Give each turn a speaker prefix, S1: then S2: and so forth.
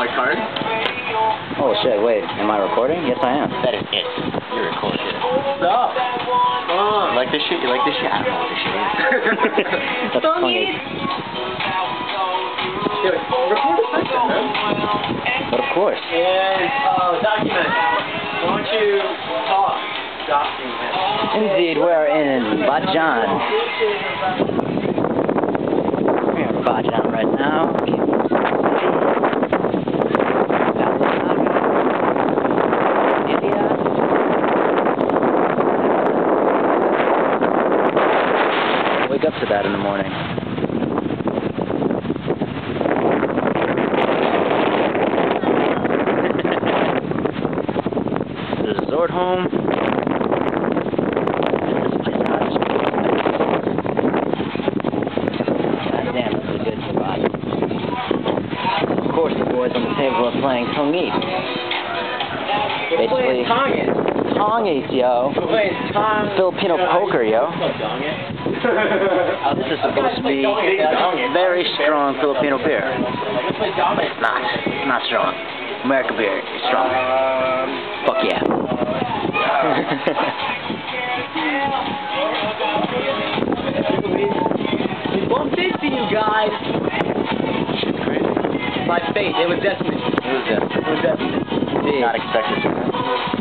S1: my card?
S2: Oh shit, wait, am I recording? Yes I am.
S3: That is it. You're recording.
S1: Stop.
S3: You like this shit? You like this shit? I don't know what this shit is.
S2: That's funny.
S1: Yeah, record the section, man.
S2: But of course.
S1: And, document. Why don't you talk? Document.
S2: Indeed, we're in Bajan. We're in Bajan right now. Wake up to that in the morning. The resort home. This place out. God damn, this is a good spot. Of course, the boys on the table are playing Tong-Eat. Basically, Tong-Eat, yo. Filipino poker, yo. This is supposed to be very strong Filipino beer. But it's not. It's not strong. American beer is strong. Fuck yeah.
S1: We bumped into you guys.
S3: Shit's crazy.
S1: By fate, it was destiny.
S3: It was
S1: It was destiny.
S3: not expected to.